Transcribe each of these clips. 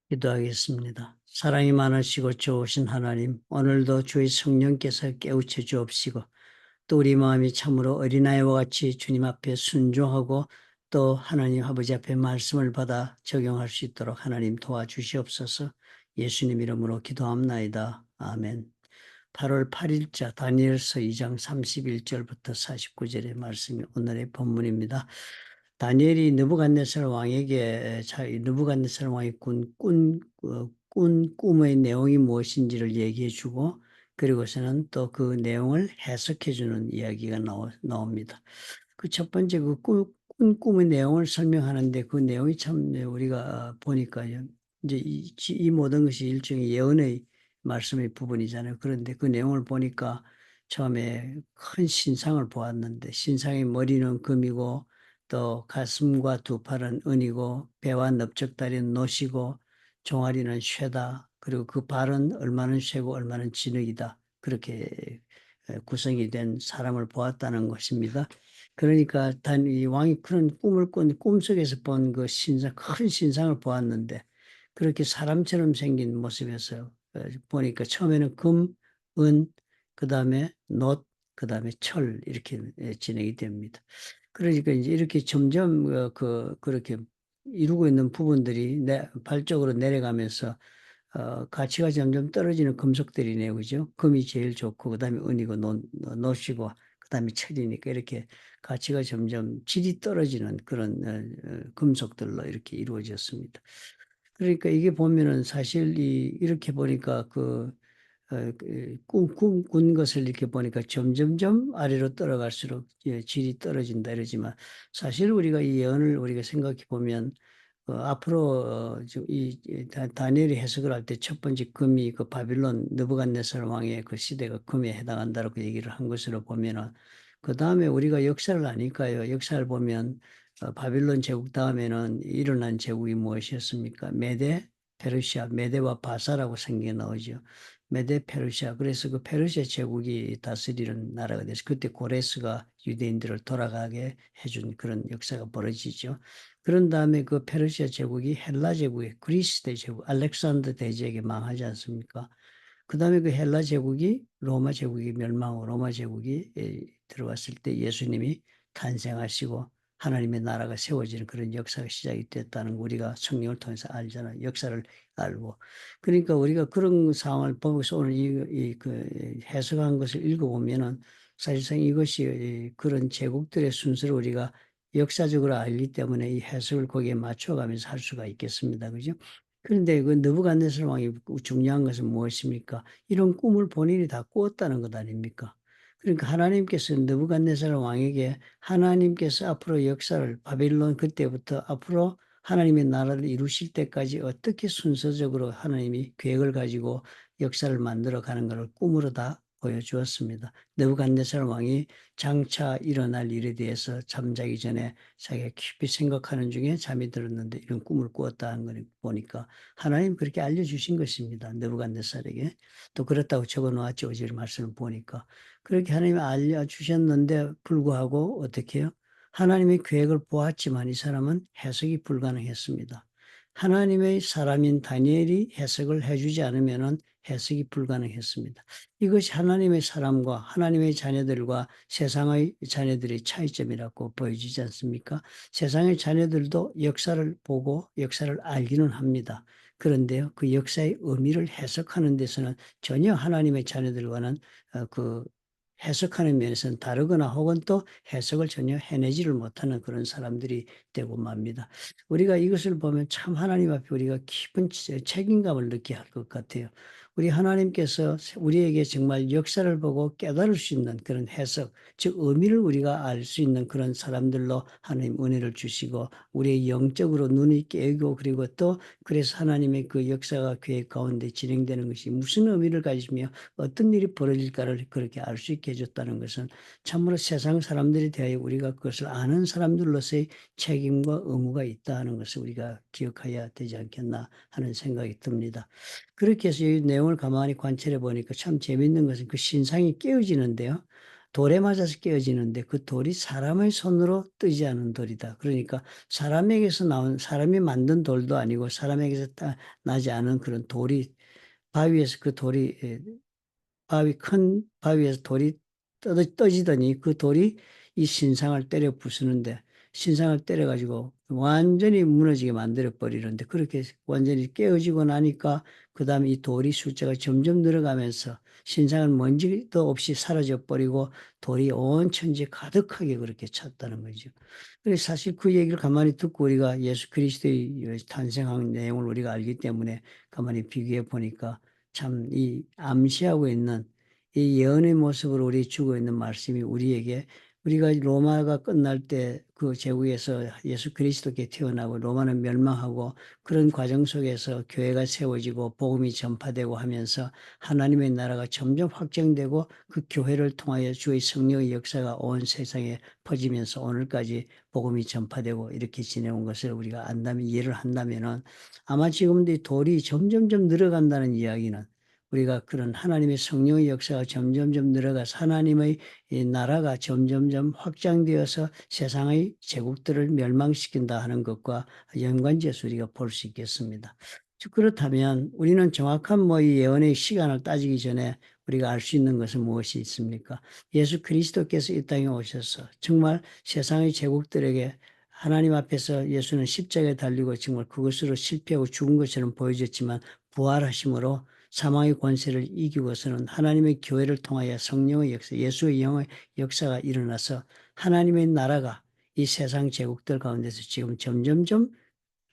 기도하겠습니다. 사랑이 많으시고 좋으신 하나님, 오늘도 주의 성령께서 깨우쳐 주옵시고 또 우리 마음이 참으로 어린아이와 같이 주님 앞에 순종하고 또 하나님 아버지 앞에 말씀을 받아 적용할 수 있도록 하나님 도와주시옵소서. 예수님 이름으로 기도합나이다. 아멘. 8월 8일자 다니엘서 2장 31절부터 49절의 말씀이 오늘의 본문입니다. 다니엘이 느부갓네살 왕에게 느부갓네살 왕이 꾼 꿈의 내용이 무엇인지를 얘기해 주고 그리고서는 또 그 내용을 해석해 주는 이야기가 나옵니다. 그 첫 번째 꾼 꿈의 내용을 설명하는데 그 내용이 참 우리가 보니까요. 이제 이 모든 것이 일종의 예언의 말씀의 부분이잖아요. 그런데 그 내용을 보니까 처음에 큰 신상을 보았는데 신상의 머리는 금이고 또 가슴과 두 팔은 은이고 배와 넓적다리는 노시고 종아리는 쇠다. 그리고 그 발은 얼마는 쇠고 얼마는 진흙이다. 그렇게 구성이 된 사람을 보았다는 것입니다. 그러니까 이 왕이 그런 꿈속에서 본 그 큰 신상을 보았는데 그렇게 사람처럼 생긴 모습에서 보니까 처음에는 금, 은, 그 다음에 놋, 그 다음에 철 이렇게 진행이 됩니다. 그러니까 이제 이렇게 점점 그렇게 이루고 있는 부분들이 발적으로 내려가면서 가치가 점점 떨어지는 금속들이네요, 그죠? 금이 제일 좋고 그다음에 은이고 노시고 그다음에 철이니까 이렇게 가치가 점점 질이 떨어지는 그런 금속들로 이렇게 이루어졌습니다. 그러니까 이게 보면은 사실 이렇게 보니까 꾼 것을 이렇게 보니까 점점점 아래로 떨어갈수록 질이 떨어진다 이러지만 사실 우리가 이 예언을 우리가 생각해 보면 앞으로 다니엘이 해석을 할 때 첫 번째 금이 그 바빌론 느부갓네살 왕의 그 시대가 금에 해당한다고 얘기를 한 것으로 보면은 그 다음에 우리가 역사를 아니까요. 역사를 보면 바빌론 제국 다음에는 일어난 제국이 무엇이었습니까? 메데, 페르시아, 메데와 바사라고 생겨 나오죠. 메데 페르시아. 그래서 그 페르시아 제국이 다스리는 나라가 돼서 그때 고레스가 유대인들을 돌아가게 해준 그런 역사가 벌어지죠. 그런 다음에 그 페르시아 제국이 헬라 제국에 그리스 대제국 알렉산더 대제에게 망하지 않습니까? 그 다음에 그 헬라 제국이 로마 제국이 멸망하고 로마 제국이 들어왔을 때 예수님이 탄생하시고 하나님의 나라가 세워지는 그런 역사가 시작이 됐다는 거 우리가 성경을 통해서 알잖아요. 역사를 알고. 그러니까 우리가 그런 상황을 보고서 오늘 해석한 것을 읽어보면은 사실상 이것이 그런 제국들의 순서를 우리가 역사적으로 알기 때문에 이 해석을 거기에 맞춰가면서 할 수가 있겠습니다. 그죠? 그런데 그 느부갓네살 왕이 중요한 것은 무엇입니까? 이런 꿈을 본인이 다 꾸었다는 것 아닙니까? 그러니까 하나님께서 느부갓네살 왕에게 하나님께서 앞으로 역사를 바빌론 그때부터 앞으로 하나님의 나라를 이루실 때까지 어떻게 순서적으로 하나님이 계획을 가지고 역사를 만들어 가는 것을 꿈으로 다 보여주었습니다. 느부갓네살 왕이 장차 일어날 일에 대해서 잠자기 전에 자기가 깊이 생각하는 중에 잠이 들었는데 이런 꿈을 꾸었다는 걸 보니까 하나님 그렇게 알려주신 것입니다. 느부갓네살에게. 또 그렇다고 적어놓았죠. 어제 말씀을 보니까. 그렇게 하나님이 알려주셨는데 불구하고 어떻게 해요? 하나님의 계획을 보았지만 이 사람은 해석이 불가능했습니다. 하나님의 사람인 다니엘이 해석을 해주지 않으면 해석이 불가능했습니다. 이것이 하나님의 사람과 하나님의 자녀들과 세상의 자녀들의 차이점이라고 보여지지 않습니까? 세상의 자녀들도 역사를 보고 역사를 알기는 합니다. 그런데요, 그 역사의 의미를 해석하는 데서는 전혀 하나님의 자녀들과는 그 해석하는 면에서는 다르거나 혹은 또 해석을 전혀 해내지를 못하는 그런 사람들이 되고 맙니다. 우리가 이것을 보면 참 하나님 앞에 우리가 깊은 책임감을 느껴야 할 것 같아요. 우리 하나님께서 우리에게 정말 역사를 보고 깨달을 수 있는 그런 해석, 즉 의미를 우리가 알 수 있는 그런 사람들로 하나님 은혜를 주시고 우리의 영적으로 눈이 깨고 그리고 또 그래서 하나님의 그 역사가 계획 가운데 진행되는 것이 무슨 의미를 가지며 어떤 일이 벌어질까를 그렇게 알 수 있게 해줬다는 것은 참으로 세상 사람들에 대하여 우리가 그것을 아는 사람들로서의 책임과 의무가 있다는 것을 우리가 기억해야 되지 않겠나 하는 생각이 듭니다. 그렇게 해서 이 내용을 가만히 관찰해 보니까 참 재밌는 것은 그 신상이 깨어지는데요. 돌에 맞아서 깨어지는데 그 돌이 사람의 손으로 뜨지 않은 돌이다. 그러니까 사람에게서 나온 사람이 만든 돌도 아니고 사람에게서 나지 않은 그런 돌이 바위에서 그 돌이 큰 바위에서 돌이 떠지더니 그 돌이 이 신상을 때려 부수는데 신상을 때려가지고 완전히 무너지게 만들어 버리는데 그렇게 완전히 깨어지고 나니까 그 다음에 이 돌이 숫자가 점점 늘어가면서 신상은 먼지도 없이 사라져 버리고 돌이 온 천지에 가득하게 그렇게 찼다는 거죠. 그래서 사실 그 얘기를 가만히 듣고 우리가 예수 그리스도의 탄생한 내용을 우리가 알기 때문에 가만히 비교해 보니까 참 이 암시하고 있는 이 예언의 모습으로 우리 주고 있는 말씀이 우리에게 우리가 로마가 끝날 때 그 제국에서 예수 그리스도께 태어나고 로마는 멸망하고 그런 과정 속에서 교회가 세워지고 복음이 전파되고 하면서 하나님의 나라가 점점 확장되고 그 교회를 통하여 주의 성령의 역사가 온 세상에 퍼지면서 오늘까지 복음이 전파되고 이렇게 지내온 것을 우리가 안다면 이해를 한다면은 아마 지금도 이 돌이 점점점 늘어간다는 이야기는 우리가 그런 하나님의 성령의 역사가 점점점 늘어가서 하나님의 이 나라가 점점점 확장되어서 세상의 제국들을 멸망시킨다 하는 것과 연관지어서 우리가 볼 수 있겠습니다. 즉 그렇다면 우리는 정확한 뭐 이 예언의 시간을 따지기 전에 우리가 알 수 있는 것은 무엇이 있습니까? 예수 그리스도께서 이 땅에 오셔서 정말 세상의 제국들에게 하나님 앞에서 예수는 십자가에 달리고 정말 그것으로 실패하고 죽은 것처럼 보여졌지만 부활하심으로 사망의 권세를 이기고서는 하나님의 교회를 통하여 성령의 역사, 예수의 영의 역사가 일어나서 하나님의 나라가 이 세상 제국들 가운데서 지금 점점점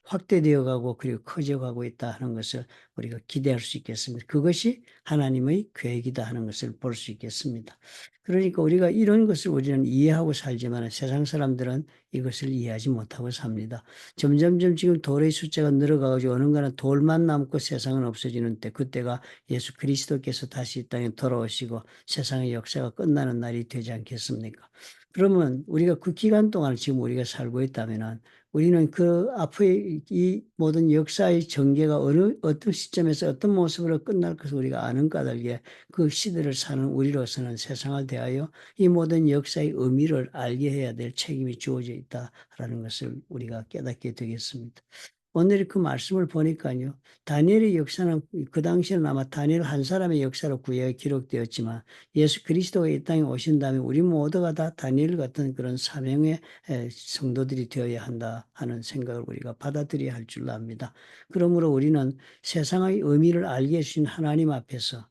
확대되어 가고 그리고 커져 가고 있다 하는 것을 우리가 기대할 수 있겠습니다. 그것이 하나님의 계획이다 하는 것을 볼 수 있겠습니다. 그러니까 우리가 이런 것을 우리는 이해하고 살지만 세상 사람들은 이것을 이해하지 못하고 삽니다. 점점점 지금 돌의 숫자가 늘어가가지고 어느가는 돌만 남고 세상은 없어지는 때 그때가 예수 그리스도께서 다시 이 땅에 돌아오시고 세상의 역사가 끝나는 날이 되지 않겠습니까? 그러면 우리가 그 기간 동안 지금 우리가 살고 있다면은 우리는 그 앞의 이 모든 역사의 전개가 어떤 시점에서 어떤 모습으로 끝날 것을 우리가 아는 까닭에 그 시대를 사는 우리로서는 세상을 대하여 이 모든 역사의 의미를 알게 해야 될 책임이 주어져 있다라는 것을 우리가 깨닫게 되겠습니다. 오늘 그 말씀을 보니까요. 다니엘의 역사는 그 당시에는 아마 다니엘 한 사람의 역사로 구약에 기록되었지만 예수 그리스도가 이 땅에 오신 다음에 우리 모두가 다 다니엘 같은 그런 사명의 성도들이 되어야 한다 하는 생각을 우리가 받아들여야 할 줄로 압니다. 그러므로 우리는 세상의 의미를 알게 해주신 하나님 앞에서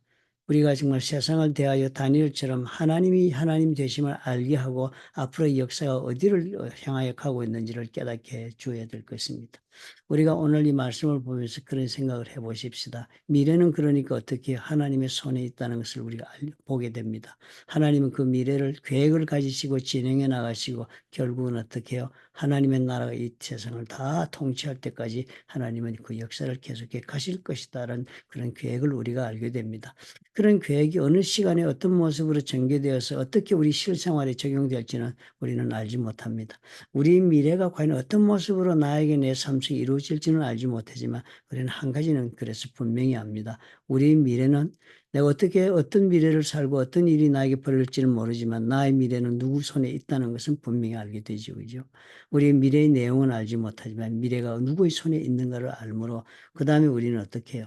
우리가 정말 세상을 대하여 다니엘처럼 하나님이 하나님 되심을 알게 하고 앞으로의 역사가 어디를 향하여 가고 있는지를 깨닫게 해 줘야 될 것입니다. 우리가 오늘 이 말씀을 보면서 그런 생각을 해 보십시다. 미래는 그러니까 어떻게 하나님의 손에 있다는 것을 우리가 보게 됩니다. 하나님은 그 미래를 계획을 가지시고 진행해 나가시고 결국은 어떻게 해요? 하나님의 나라가 이 세상을 다 통치할 때까지 하나님은 그 역사를 계속해 가실 것이다라는 그런 계획을 우리가 알게 됩니다. 그런 계획이 어느 시간에 어떤 모습으로 전개되어서 어떻게 우리 실생활에 적용될지는 우리는 알지 못합니다. 우리 미래가 과연 어떤 모습으로 나에게 내 삶 속에 이루어질지는 알지 못하지만 우리는 한 가지는 그래서 분명히 압니다. 우리 미래는 내가 어떻게 어떤 미래를 살고 어떤 일이 나에게 벌어질지는 모르지만 나의 미래는 누구 손에 있다는 것은 분명히 알게 되죠. 그죠? 우리의 미래의 내용은 알지 못하지만 미래가 누구의 손에 있는가를 알므로 그 다음에 우리는 어떻게 해요?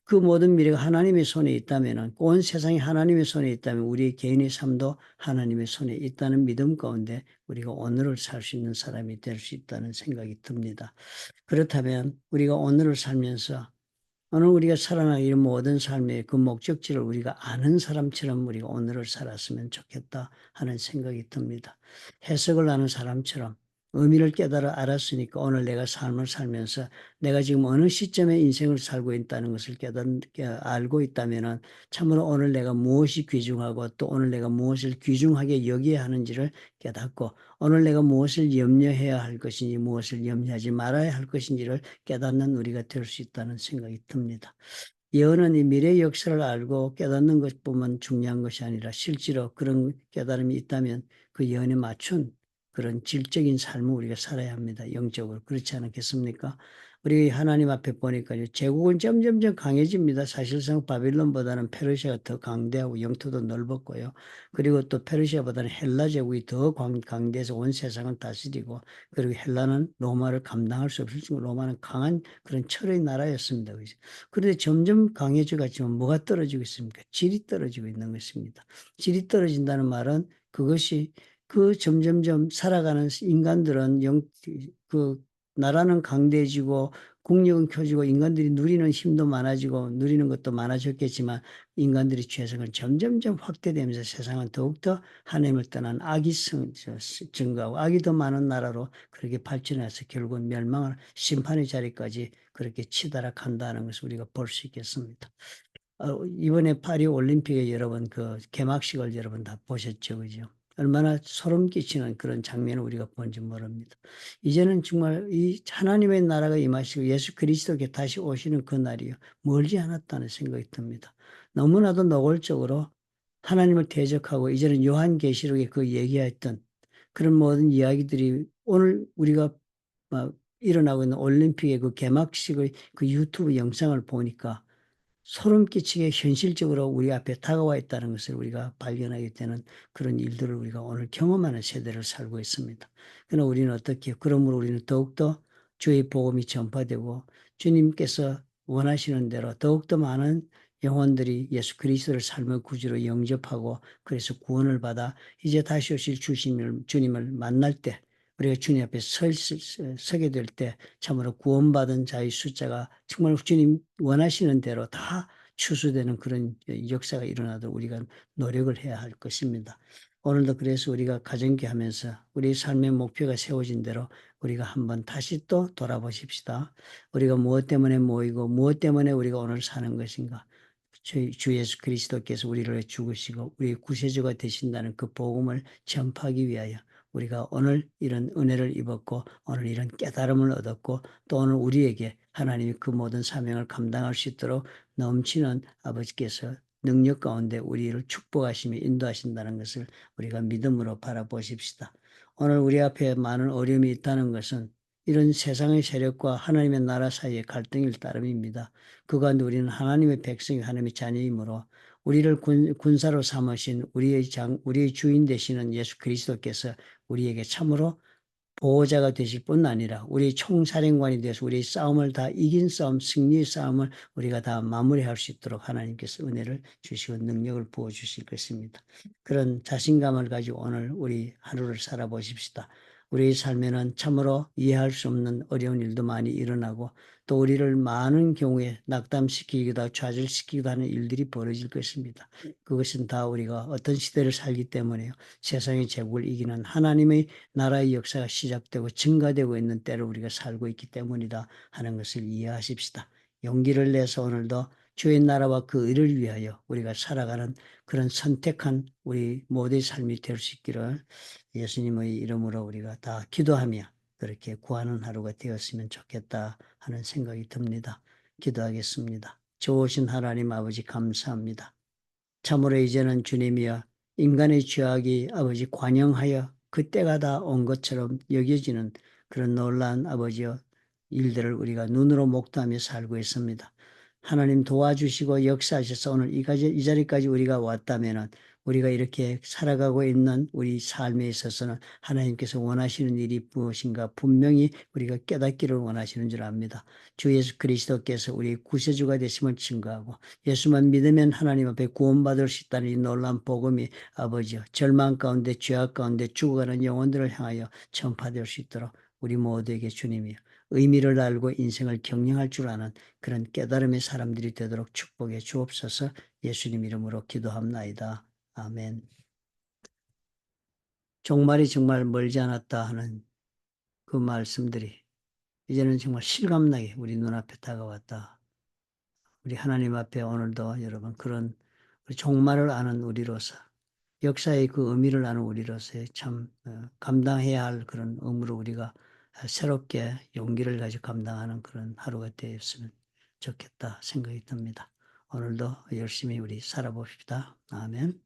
그 모든 미래가 하나님의 손에 있다면 온 세상이 하나님의 손에 있다면 우리 개인의 삶도 하나님의 손에 있다는 믿음 가운데 우리가 오늘을 살 수 있는 사람이 될 수 있다는 생각이 듭니다. 그렇다면 우리가 오늘을 살면서 오늘 우리가 살아나는 이 모든 삶의 그 목적지를 우리가 아는 사람처럼 우리가 오늘을 살았으면 좋겠다 하는 생각이 듭니다. 해석을 아는 사람처럼 의미를 깨달아 알았으니까 오늘 내가 삶을 살면서 내가 지금 어느 시점에 인생을 살고 있다는 것을 알고 있다면은 참으로 오늘 내가 무엇이 귀중하고 또 오늘 내가 무엇을 귀중하게 여겨야 하는지를 깨닫고 오늘 내가 무엇을 염려해야 할 것인지 무엇을 염려하지 말아야 할 것인지를 깨닫는 우리가 될 수 있다는 생각이 듭니다. 예언은 이 미래의 역사를 알고 깨닫는 것뿐만 중요한 것이 아니라 실제로 그런 깨달음이 있다면 그 예언에 맞춘 그런 질적인 삶을 우리가 살아야 합니다. 영적으로. 그렇지 않겠습니까? 우리 하나님 앞에 보니까요. 제국은 점점점 강해집니다. 사실상 바빌론보다는 페르시아가 더 강대하고 영토도 넓었고요. 그리고 또 페르시아보다는 헬라 제국이 더 강대해서 온 세상을 다스리고, 그리고 헬라는 로마를 감당할 수 없을 정도로 로마는 강한 그런 철의 나라였습니다. 그런데 점점 강해져 갔지만 뭐가 떨어지고 있습니까? 질이 떨어지고 있는 것입니다. 질이 떨어진다는 말은 그것이 그 점점점 살아가는 인간들은 그 나라는 강대해지고 국력은 켜지고 인간들이 누리는 힘도 많아지고 누리는 것도 많아졌겠지만 인간들의 죄성은 점점점 확대되면서 세상은 더욱더 하나님을 떠난 악이 증가하고 악이 더 많은 나라로 그렇게 발전해서 결국은 멸망을 심판의 자리까지 그렇게 치달아간다는 것을 우리가 볼 수 있겠습니다. 이번에 파리 올림픽에 여러분 그 개막식을 여러분 다 보셨죠, 그죠? 얼마나 소름 끼치는 그런 장면을 우리가 본지 모릅니다. 이제는 정말 이 하나님의 나라가 임하시고 예수 그리스도께 다시 오시는 그 날이요. 멀지 않았다는 생각이 듭니다. 너무나도 노골적으로 하나님을 대적하고 이제는 요한계시록에 그 얘기했던 그런 모든 이야기들이 오늘 우리가 일어나고 있는 올림픽의 그 개막식의 그 유튜브 영상을 보니까 소름 끼치게 현실적으로 우리 앞에 다가와 있다는 것을 우리가 발견하게 되는 그런 일들을 우리가 오늘 경험하는 세대를 살고 있습니다. 그러나 우리는 어떻게, 그러므로 우리는 더욱더 주의 복음이 전파되고 주님께서 원하시는 대로 더욱더 많은 영혼들이 예수 그리스도를 삶의 구주로 영접하고 그래서 구원을 받아 이제 다시 오실 주님을 만날 때 우리가 주님 앞에 서게 될 때 참으로 구원받은 자의 숫자가 정말 주님 원하시는 대로 다 추수되는 그런 역사가 일어나도록 우리가 노력을 해야 할 것입니다. 오늘도 그래서 우리가 가정기 하면서 우리 삶의 목표가 세워진 대로 우리가 한번 다시 또 돌아보십시다. 우리가 무엇 때문에 모이고 무엇 때문에 우리가 오늘 사는 것인가. 주 예수 그리스도께서 우리를 죽으시고 우리 구세주가 되신다는 그 복음을 전파하기 위하여 우리가 오늘 이런 은혜를 입었고 오늘 이런 깨달음을 얻었고 또 오늘 우리에게 하나님이 그 모든 사명을 감당할 수 있도록 넘치는 아버지께서 능력 가운데 우리를 축복하시며 인도하신다는 것을 우리가 믿음으로 바라보십시다. 오늘 우리 앞에 많은 어려움이 있다는 것은 이런 세상의 세력과 하나님의 나라 사이의 갈등일 따름입니다. 그 가운데 우리는 하나님의 백성이 하나님의 자녀이므로 우리를 군사로 삼으신 우리의 주인 되시는 예수 그리스도께서 우리에게 참으로 보호자가 되실 뿐 아니라 우리 총사령관이 되어서 우리의 싸움을 다 이긴 싸움, 승리의 싸움을 우리가 다 마무리할 수 있도록 하나님께서 은혜를 주시고 능력을 부어주실 것입니다. 그런 자신감을 가지고 오늘 우리 하루를 살아보십시다. 우리의 삶에는 참으로 이해할 수 없는 어려운 일도 많이 일어나고 또 우리를 많은 경우에 낙담시키기도 하고 좌절시키기도 하는 일들이 벌어질 것입니다. 그것은 다 우리가 어떤 시대를 살기 때문에요. 세상의 제국을 이기는 하나님의 나라의 역사가 시작되고 증가되고 있는 때를 우리가 살고 있기 때문이다 하는 것을 이해하십시다. 용기를 내서 오늘도 주의 나라와 그 의를 위하여 우리가 살아가는 그런 선택한 우리 모두의 삶이 될 수 있기를 예수님의 이름으로 우리가 다 기도하며 그렇게 구하는 하루가 되었으면 좋겠다 하는 생각이 듭니다. 기도하겠습니다. 좋으신 하나님 아버지 감사합니다. 참으로 이제는 주님이여 인간의 죄악이 아버지 관영하여 그 때가 다 온 것처럼 여겨지는 그런 놀라운 아버지여 일들을 우리가 눈으로 목도하며 살고 있습니다. 하나님 도와주시고 역사하셔서 오늘 이 자리까지 우리가 왔다면은 우리가 이렇게 살아가고 있는 우리 삶에 있어서는 하나님께서 원하시는 일이 무엇인가 분명히 우리가 깨닫기를 원하시는 줄 압니다. 주 예수 그리스도께서 우리 구세주가 되심을 증거하고 예수만 믿으면 하나님 앞에 구원받을 수 있다는 이 놀라운 복음이 아버지여 절망 가운데 죄악 가운데 죽어가는 영혼들을 향하여 전파될 수 있도록 우리 모두에게 주님이여 의미를 알고 인생을 경영할 줄 아는 그런 깨달음의 사람들이 되도록 축복해 주옵소서. 예수님 이름으로 기도합나이다. 아멘. 종말이 정말 멀지 않았다 하는 그 말씀들이 이제는 정말 실감나게 우리 눈앞에 다가왔다. 우리 하나님 앞에 오늘도 여러분 그런 종말을 아는 우리로서 역사의 그 의미를 아는 우리로서의 참 감당해야 할 그런 의무로 우리가 새롭게 용기를 가지고 감당하는 그런 하루가 되었으면 좋겠다 생각이 듭니다. 오늘도 열심히 우리 살아봅시다. 아멘.